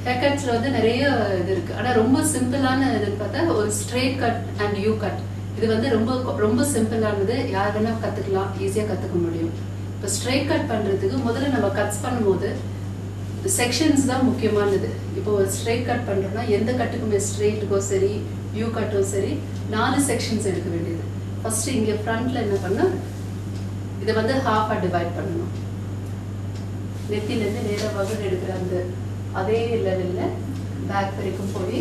Hair கட்ஸ்ல வந்து நிறைய இது இருக்கு. ஆனா ரொம்ப சிம்பிளான இதுன்னு பார்த்தா ஒரு straight cut and you cut. இது வந்து ரொம்ப ரொம்ப சிம்பிளானது, யார் வேணா கத்துக்கலாம், ஈஸியா கத்துக்க முடியும். இப்போ ஸ்ட்ரெயிட் கட் பண்றதுக்கு முதல்ல நம்ம கட்ஸ் பண்ணும்போது செக்ஷன்ஸ் தான் முக்கியமானது. இப்போ ஸ்ட்ரெயிட் கட் பண்றோம்னா எந்த கட்டுக்குமே ஸ்ட்ரெயிட்டுக்கோ சரி யூ கட்டும் சரி 4 செக்ஷன்ஸ் எடுக்க வேண்டியது. ஃபர்ஸ்ட் இங்க ஃப்ரண்ட்ல என்ன பண்ணா இதை வந்து ஹாஃபா டிவைட் பண்ணணும். நெத்திலேருந்து நேராக வகுடு எடுக்கிற அந்த அதே லெவலில் பேக் வரைக்கும் போய்